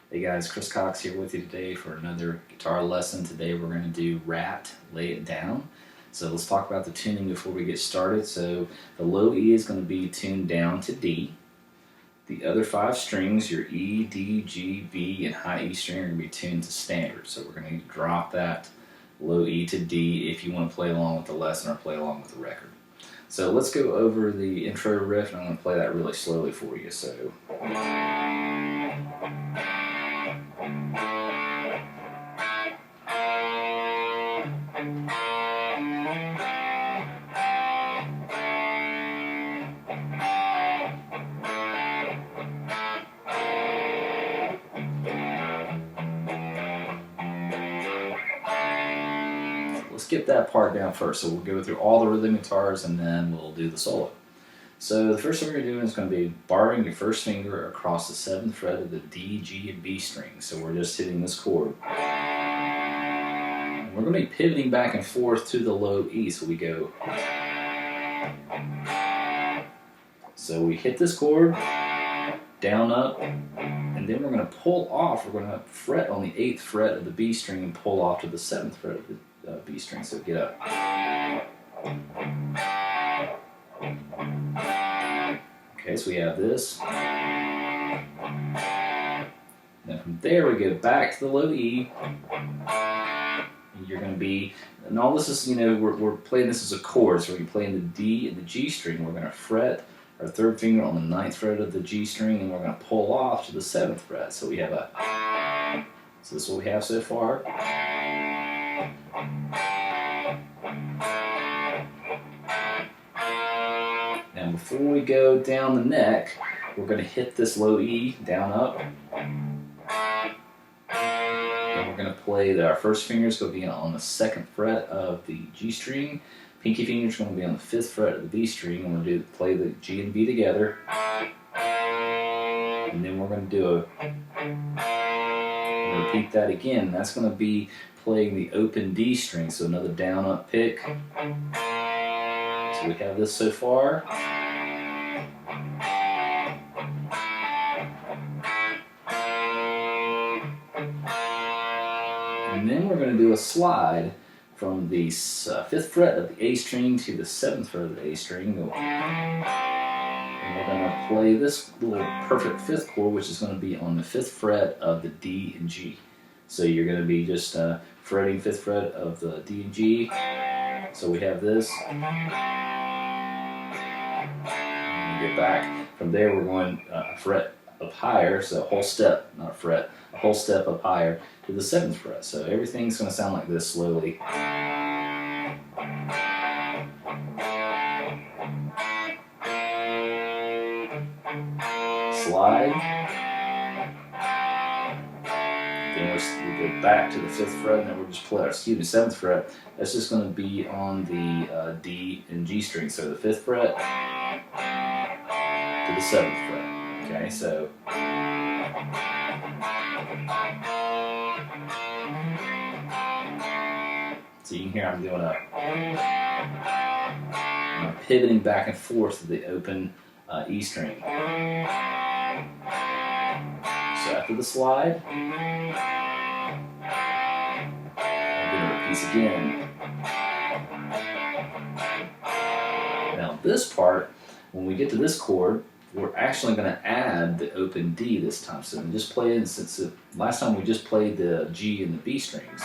Hey guys, Chris Cox here with you today for another guitar lesson. Today we're going to do Ratt, Lay It Down. So let's talk about the tuning before we get started. So the low E is going to be tuned down to D. The other 5 strings, your E, D, G, B, and high E string are going to be tuned to standard. So we're going to drop that low E to D if you want to play along with the lesson or play along with the record. So let's go over the intro riff, and I'm going to play that really slowly for you. So. Let's get that part down first. So we'll go through all the rhythm guitars and then we'll do the solo. So the first thing we're going to do is going to be barring your first finger across the 7th fret of the D, G, and B string. So we're just hitting this chord. And we're going to be pivoting back and forth to the low E. So we go. So we hit this chord, down, up, and then we're going to pull off. We're going to fret on the 8th fret of the B string and pull off to the 7th fret of the B string. So get up. Okay, so we have this. Then from there we go back to the low E. And you're going to be, and all this is, you know, we're playing this as a chord. So we're playing the D and the G string. We're going to fret our 3rd finger on the 9th fret of the G string, and we're going to pull off to the 7th fret. So we have a. So this is what we have so far. Now before we go down the neck, we're going to hit this low E, down, up. And we're going to play our first finger is going to be on the 2nd fret of the G string. Pinky finger is going to be on the 5th fret of the B string. And we're going to play the G and B together. And then we're going to do repeat that again. That's going to be playing the open D string, so another down, up pick. So we have this so far. And then we're going to do a slide from the 5th fret of the A string to the 7th fret of the A string. And we're going to play this little perfect 5th chord, which is going to be on the 5th fret of the D and G. So you're going to be just fretting 5th fret of the D and G. So we have this. And get back. From there we're going a fret up higher, so a whole step, not a fret, a whole step up higher to the 7th fret. So everything's going to sound like this slowly. Slide. Then we go back to the 5th fret, and then we'll just play our, 7th fret. That's just going to be on the D and G string. So the 5th fret to the 7th fret. Okay, so. So you can hear I'm doing I'm pivoting back and forth to the open E string. So after the slide, I'm going to repeat again. Now this part, when we get to this chord, we're actually going to add the open D this time. So just play it, since last time we just played the G and the B strings.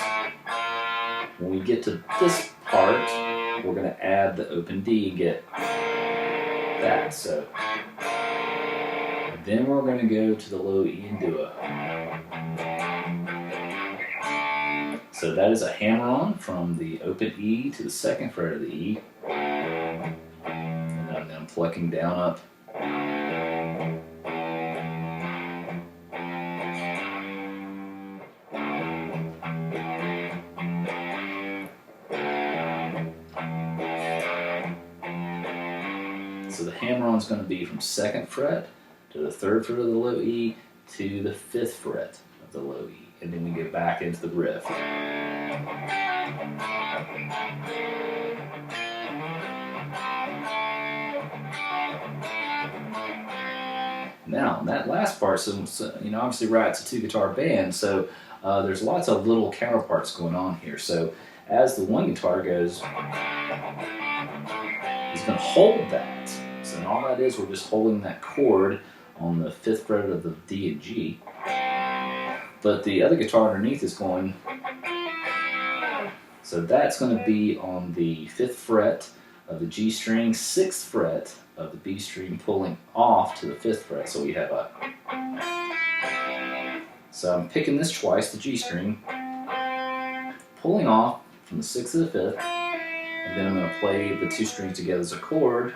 When we get to this part, we're going to add the open D and get that. So, and then we're going to go to the low E and do a. So that is a hammer-on from the open E to the second fret of the E. And then I'm plucking down up. So the hammer-on is going to be from second fret to the third fret of the low E to the fifth fret of the low E. And then we get back into the riff. Now, in that last part, so obviously Ratt's a two-guitar band, so there's lots of little counterparts going on here. So as the one guitar goes, he's going to hold that. So all that is, we're just holding that chord on the fifth fret of the D and G. But the other guitar underneath is going, so that's going to be on the fifth fret of the G string, sixth fret of the B string, pulling off to the fifth fret. So we have a, so I'm picking this twice, the G string, pulling off from the sixth to the fifth, and then I'm going to play the two strings together as a chord,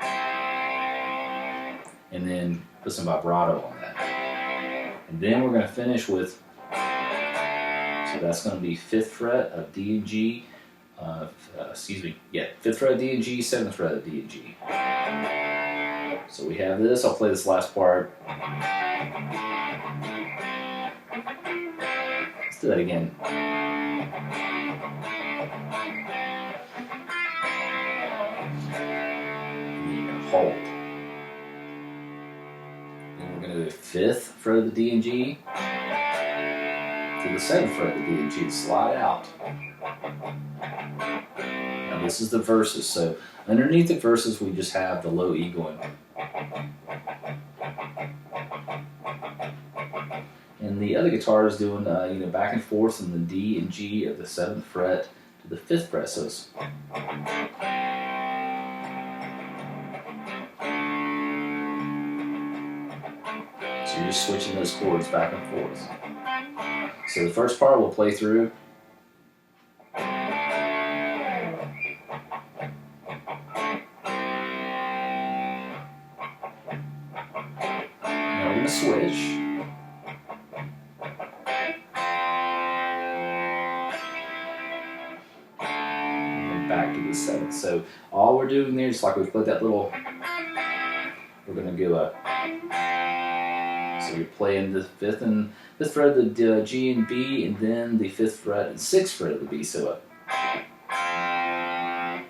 and then put some vibrato on that. And then we're going to finish with, so that's going to be fifth fret of D and G, fifth fret of D and G, seventh fret of D and G. So we have this, I'll play this last part. Let's do that again. And you're going to hold. Then we're going to do the fifth fret of the D and G to the seventh fret of the D and G to slide out. Now this is the verses, so underneath the verses we just have the low E going. And the other guitar is doing back and forth from the D and G of the seventh fret to the fifth fret. So it's, so you're just switching those chords back and forth. So the first part we'll play through. Now we're going to switch. Back to the seventh. So all we're doing there is like we played that little, we're going to do a, so you're playing the fifth fret of the G and B, and then the fifth fret and sixth fret of the B. So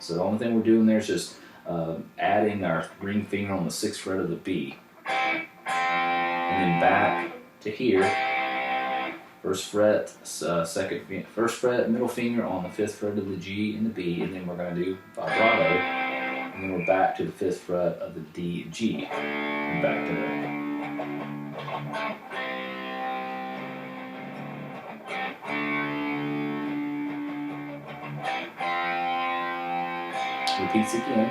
the only thing we're doing there is just adding our ring finger on the sixth fret of the B, and then back to here. First fret, first fret, middle finger on the fifth fret of the G and the B, and then we're going to do vibrato, and then we're back to the fifth fret of the D and G, and back to the. Repeats again.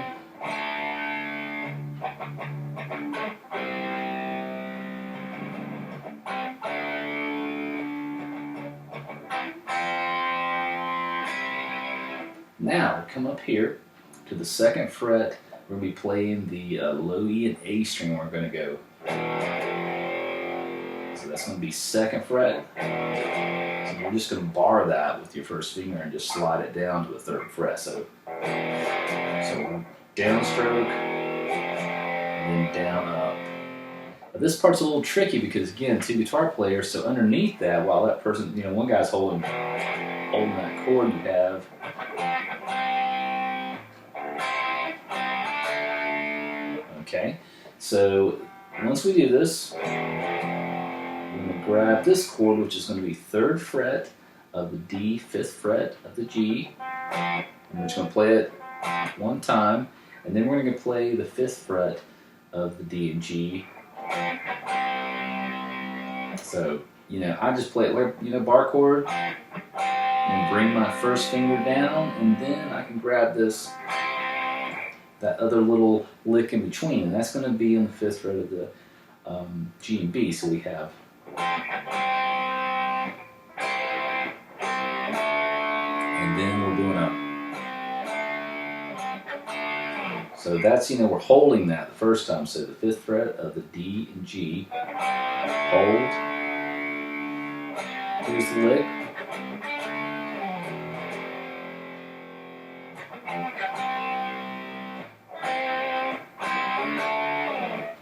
Now, come up here to the second fret. We're going to be playing the low E and A string. We're going to go. So that's going to be second fret. So we're just going to bar that with your first finger and just slide it down to the third fret. So downstroke and then down up. Now this part's a little tricky because again, two guitar players. So underneath that, while that person, one guy's holding that chord you have. Okay, so once we do this, we're going to grab this chord, which is going to be third fret of the D, fifth fret of the G, and we're just going to play it one time, and then we're going to play the fifth fret of the D and G. So, I just play it like, bar chord, and bring my first finger down, and then I can grab that other little lick in between, and that's going to be on the 5th fret of the G and B. So we have, and then we're doing a, so that's, we're holding that the first time. So the 5th fret of the D and G, hold, here's the lick,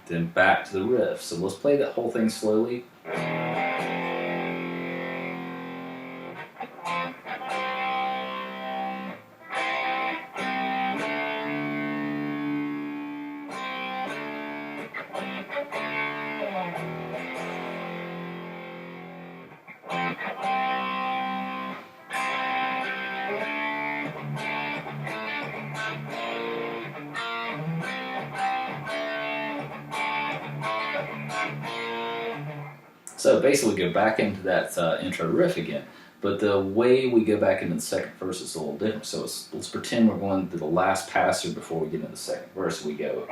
then back to the riff. So let's play that whole thing slowly. So basically go back into that intro riff again, but the way we go back into the second verse is a little different. So let's pretend we're going to the last passage before we get into the second verse. We go.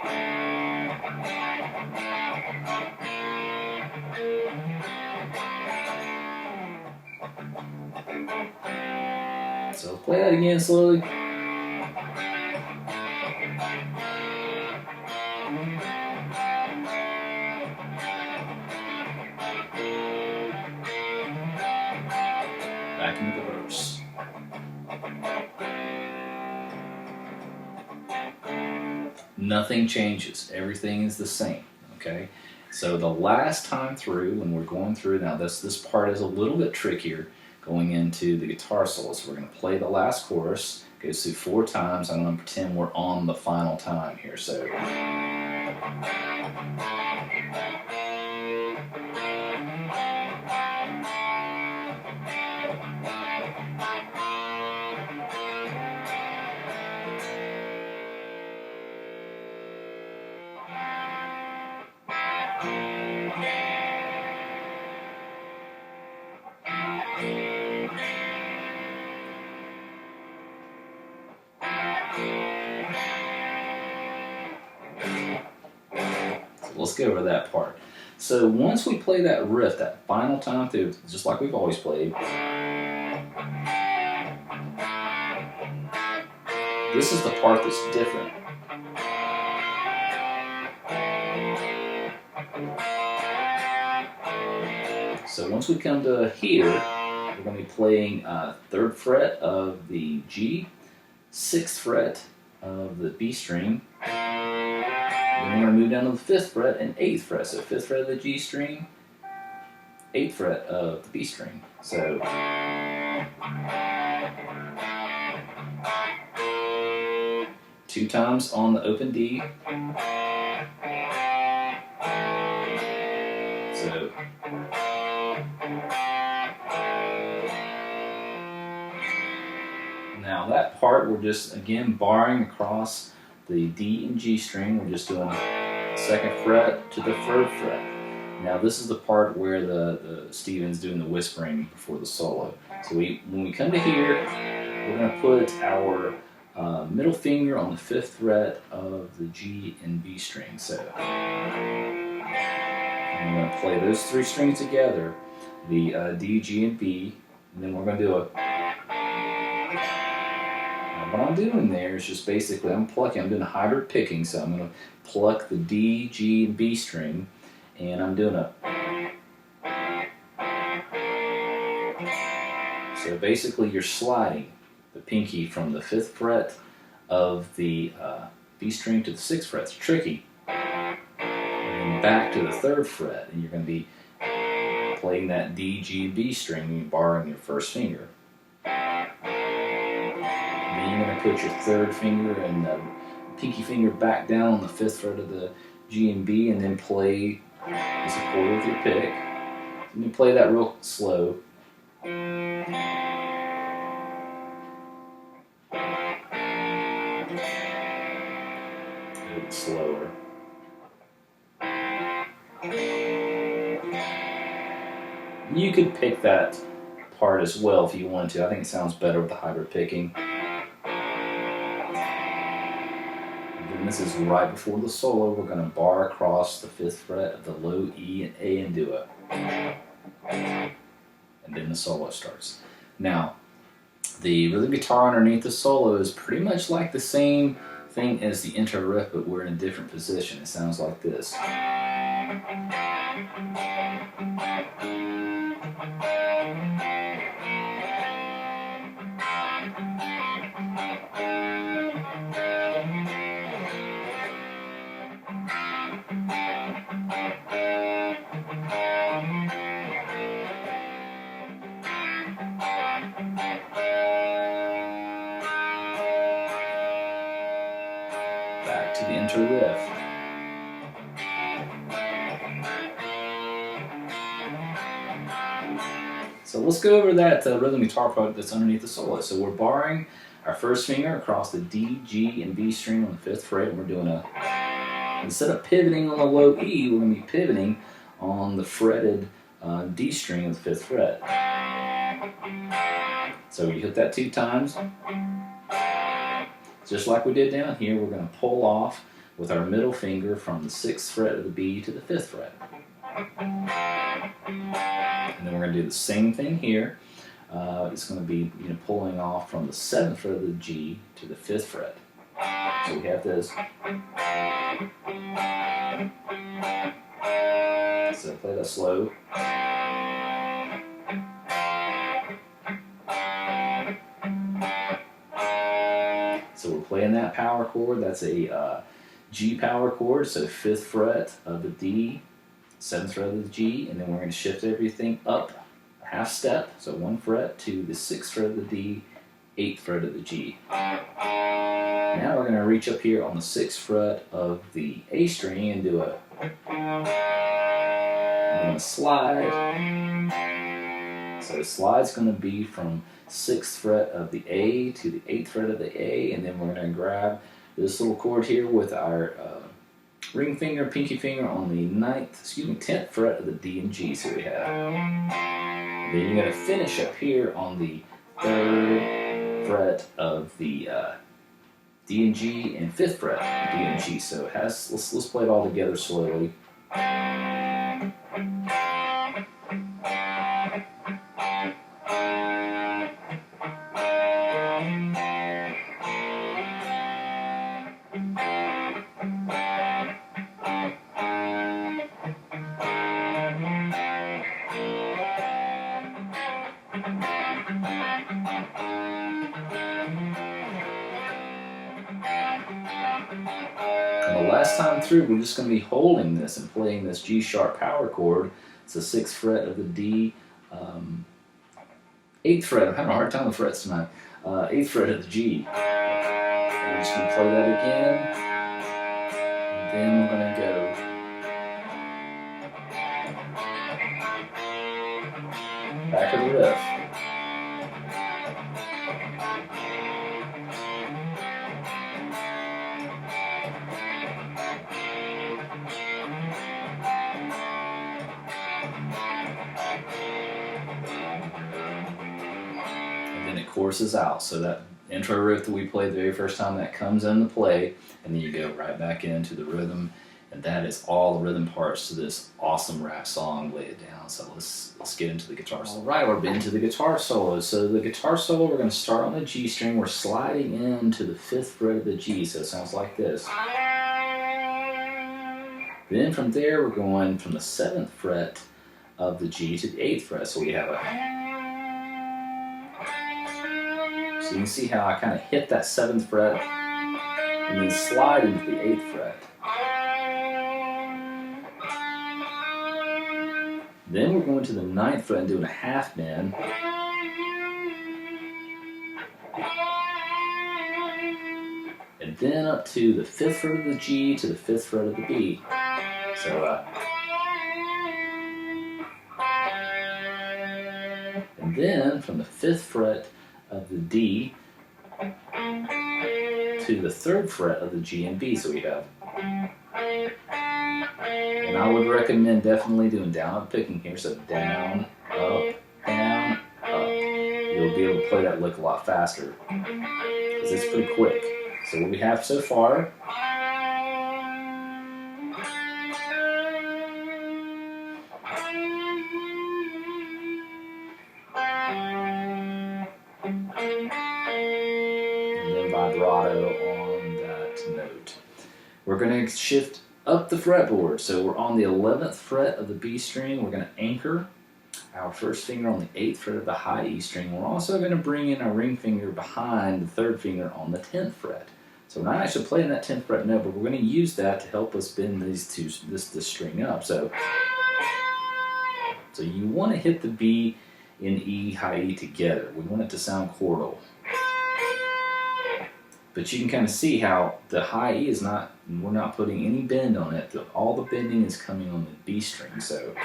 So let's play that again slowly. Back into the verse. Nothing changes. Everything is the same. Okay? So the last time through, when we're going through, now this part is a little bit trickier going into the guitar solo. So we're going to play the last chorus. Goes through 4 times. I'm going to pretend we're on the final time here. So let's go over that part. So once we play that riff, that final time through, just like we've always played, this is the part that's different. So once we come to here, we're going to be playing 3rd fret of the G, 6th fret of the B string, then we're going to move down to the 5th fret and 8th fret. So 5th fret of the G string, 8th fret of the B string. So two times on the open D. So now that part we're just again barring across the D and G string. We're just doing 2nd fret to the 3rd fret. Now this is the part where the Stephen's doing the whispering before the solo. So when we come to here, we're going to put our middle finger on the 5th fret of the G and B string. So I'm going to play those 3 strings together, the D, G, and B, and then we're going to do a. What I'm doing there is just basically I'm doing a hybrid picking, so I'm going to pluck the D, G, and B string, and I'm doing a. So basically you're sliding the pinky from the 5th fret of the B string to the 6th fret. It's tricky. And then back to the 3rd fret, and you're going to be playing that D, G, and B string, and you're borrowing your 1st finger. You're going to put your 3rd finger and the pinky finger back down on the 5th fret of the G and B, and then play this chord with your pick. And you play that real slow. A bit slower. You could pick that part as well if you want to. I think it sounds better with the hybrid picking. And this is right before the solo. We're going to bar across the 5th fret of the low E and A and do it. And then the solo starts. Now, the rhythm guitar underneath the solo is pretty much like the same thing as the intro riff, but we're in a different position. It sounds like this. Back to the intro riff. So let's go over that rhythm guitar part that's underneath the solo. So we're barring our first finger across the D, G, and B string on the 5th fret, and we're doing a, instead of pivoting on the low E, we're going to be pivoting on the fretted D string of the 5th fret. So you hit that 2 times. Just like we did down here, we're going to pull off with our middle finger from the 6th fret of the B to the 5th fret. And then we're going to do the same thing here. It's going to be pulling off from the 7th fret of the G to the 5th fret. So we have this. So play that slow. So we're playing that power chord. That's a G power chord. So 5th fret of the D, 7th fret of the G, and then we're going to shift everything up a half step, so 1 fret, to the 6th fret of the D, 8th fret of the G. Now we're going to reach up here on the 6th fret of the A string and do a, I'm going to slide. So the slide's going to be from 6th fret of the A to the 8th fret of the A, and then we're going to grab this little chord here with our ring finger, pinky finger on the 10th fret of the D and G. So we have. And then you're going to finish up here on the 3rd fret of the D and G and 5th fret of D and G. So it has. Let's play it all together slowly. And the last time through, we're just going to be holding this and playing this G sharp power chord. It's the 6th fret of the D, 8th fret. I'm having a hard time with frets tonight. 8th fret of the G. And we're just going to play that again. And then we're going to go. Back of the riff. And then it courses out. So that intro riff that we played the very first time, that comes into play, and then you go right back into the rhythm. And that is all the rhythm parts to this awesome rap song. Lay it down. So let's get into the guitar solo. All right, we're into the guitar solo. So the guitar solo, we're going to start on the G string. We're sliding into the 5th fret of the G. So it sounds like this. Then from there, we're going from the 7th fret of the G to the 8th fret. So we have a. So you can see how I kind of hit that 7th fret and then slide into the 8th fret. Then we're going to the 9th fret and doing a half bend. And then up to the 5th fret of the G to the 5th fret of the B. So, and then from the 5th fret of the D to the 3rd fret of the G and B. So we have. And I would recommend definitely doing down up picking here. So down, up, down, up. you'll be able to play that lick a lot faster because it's pretty quick. So what we have so far, and then vibrato on that note. We're going to shift up the fretboard. So we're on the 11th fret of the B string. We're going to anchor our first finger on the 8th fret of the high E string. We're also going to bring in our ring finger behind the 3rd finger on the 10th fret. So we're not actually playing that 10th fret note, but we're going to use that to help us bend this string up. So you want to hit the B and E, high E together. We want it to sound chordal. But you can kind of see how the high E is not, we're not putting any bend on it. All the bending is coming on the B string. So,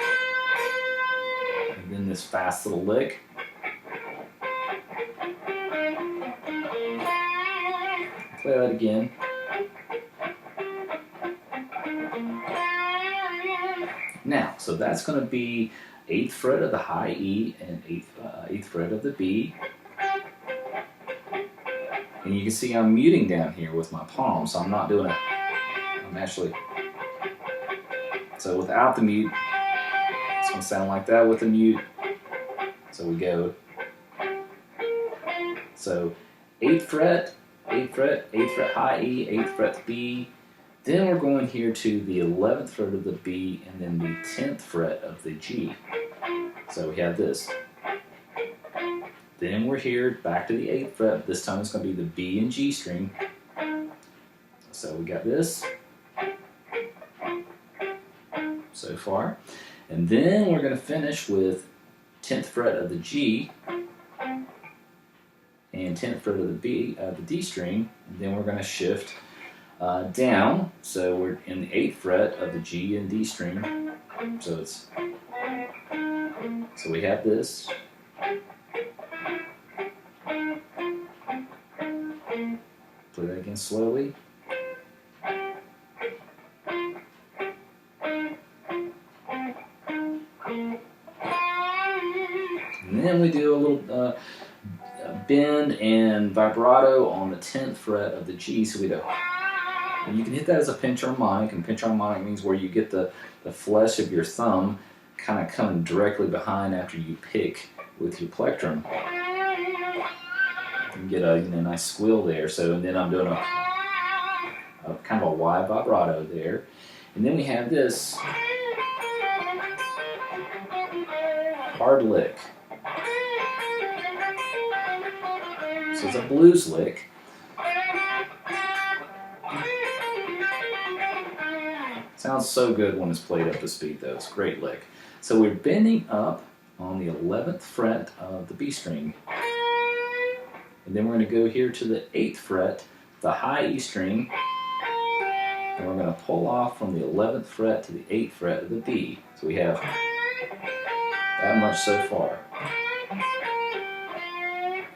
and then this fast little lick. Play that again. Now, so that's going to be 8th fret of the high E and 8th fret of the B. And you can see I'm muting down here with my palm, so I'm not doing it. I'm actually, so without the mute, it's going to sound like that with the mute. So we go. So 8th fret, 8th fret, 8th fret high E, 8th fret B. Then we're going here to the 11th fret of the B and then the 10th fret of the G. So we have this. Then we're here back to the 8th fret. This time it's going to be the B and G string. So we got this so far. And then we're going to finish with 10th fret of the G and 10th fret of the B, the D string. And then we're going to shift down. So we're in the 8th fret of the G and D string. So we have this. Play that again slowly. And then we do a little bend and vibrato on the 10th fret of the G. So we do. And you can hit that as a pinch harmonic, and pinch harmonic means where you get the flesh of your thumb kind of coming directly behind after you pick with your plectrum. You get a nice squill there. So, and then I'm doing a kind of a wide vibrato there. And then we have this hard lick. So it's a blues lick. Sounds so good when it's played up to speed though. It's a great lick. So we're bending up on the 11th fret of the B string. And then we're going to go here to the 8th fret, the high E string, and we're going to pull off from the 11th fret to the 8th fret of the B. So we have that much so far.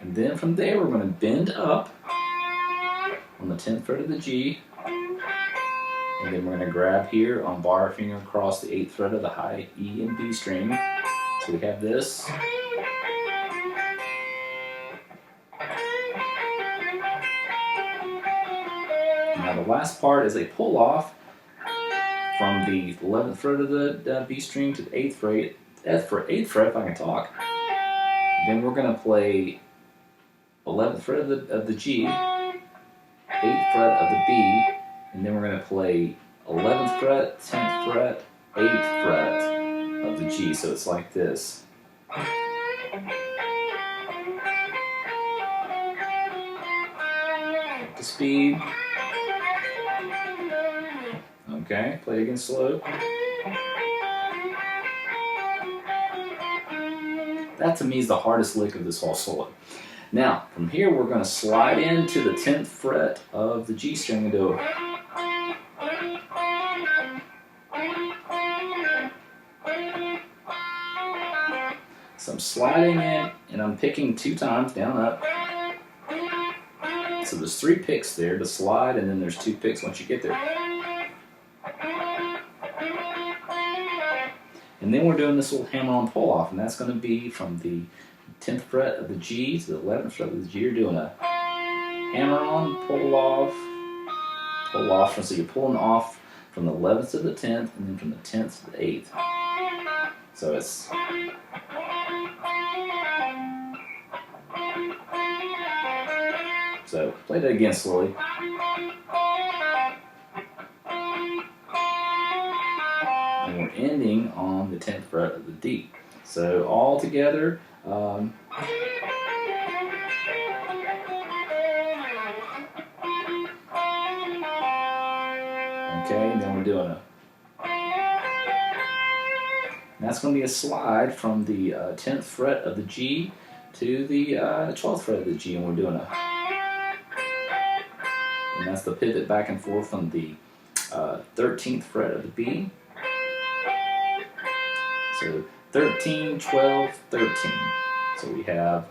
And then from there we're going to bend up on the 10th fret of the G, and then we're going to grab here on bar finger across the 8th fret of the high E and B string. So we have this. Now the last part is a pull off from the 11th fret of the B string to the 8th fret, 8th fret if I can talk. Then we're going to play 11th fret of the G, 8th fret of the B, and then we're going to play 11th fret, 10th fret, 8th fret of the G. So it's like this. Up to speed. Okay, play it again slow. That to me is the hardest lick of this whole solo. Now, from here we're going to slide into the 10th fret of the G string and do so I'm sliding in and I'm picking 2 times down up. So there's 3 picks there to slide, and then there's 2 picks once you get there. And then we're doing this little hammer-on pull-off, and that's going to be from the 10th fret of the G to the 11th fret of the G. You're doing a hammer on, pull off, pull off. So you're pulling off from the 11th to the 10th, and then from the 10th to the 8th. So it's so play that again slowly. And we're ending on the 10th fret of the D. So all together. Okay, and then we're doing a. And that's going to be a slide from the 10th fret of the G to the 12th fret of the G, and we're doing a. And that's the pivot back and forth from the 13th fret of the B. So 13, 12, 13. So we have.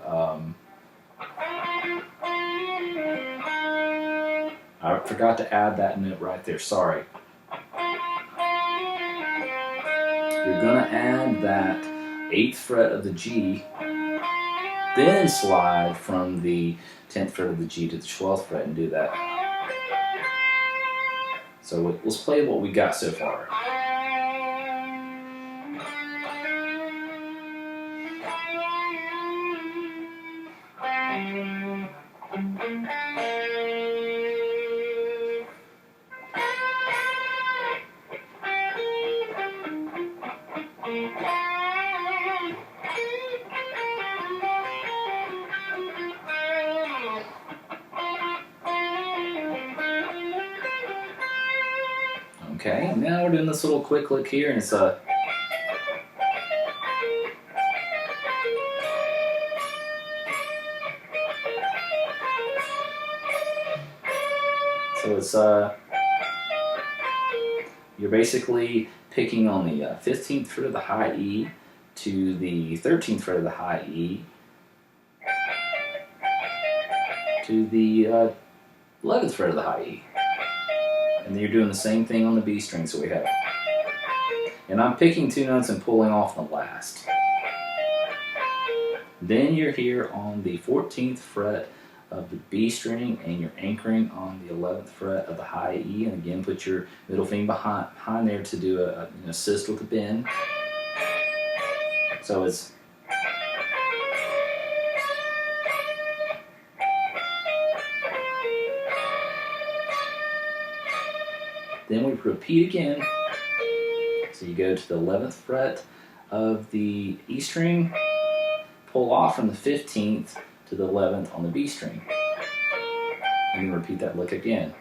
I forgot to add that note right there. Sorry. You're going to add that 8th fret of the G, then slide from the 10th fret of the G to the 12th fret and do that. So let's play what we got so far. Okay, now we're doing this little quick lick here, and it's a. So it's you're basically picking on the 15th fret of the high E to the 13th fret of the high E to the 11th fret of the high E. And then you're doing the same thing on the B string, so we have. And I'm picking 2 notes and pulling off the last. Then you're here on the 14th fret of the B string, and you're anchoring on the 11th fret of the high E, and again put your middle finger behind there to do an assist with the bend. So it's. Then we repeat again. So you go to the 11th fret of the E string, pull off from the 15th to the 11th on the B string, and then repeat that lick again.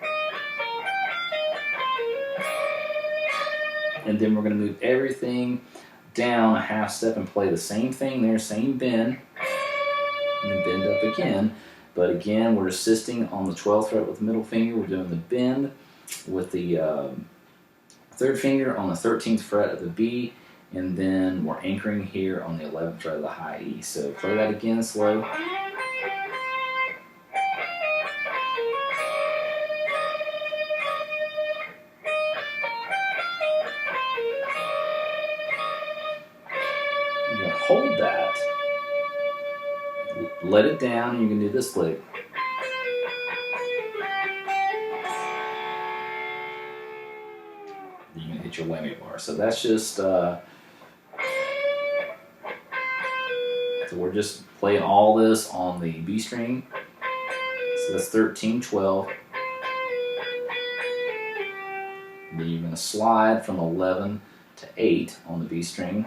And then we're going to move everything down a half step and play the same thing there, same bend, and then bend up again. But again, we're assisting on the 12th fret with the middle finger. We're doing the bend with the 3rd finger on the 13th fret of the B, and then we're anchoring here on the 11th fret of the high E. So play that again slow. You're going to hold that, let it down, and you can do this lick. You can hit your whammy bar. So that's just, so we're just playing all this on the B string. So that's 13, 12. And then you're going to slide from 11 to 8 on the B string.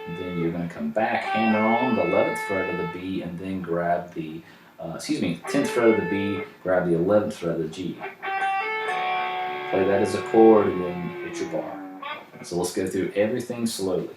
And then you're going to come back, hammer on the 11th fret of the B, and then grab the, 10th fret of the B, grab the 11th fret of the G. Play that as a chord and then hit your bar. So let's go through everything slowly.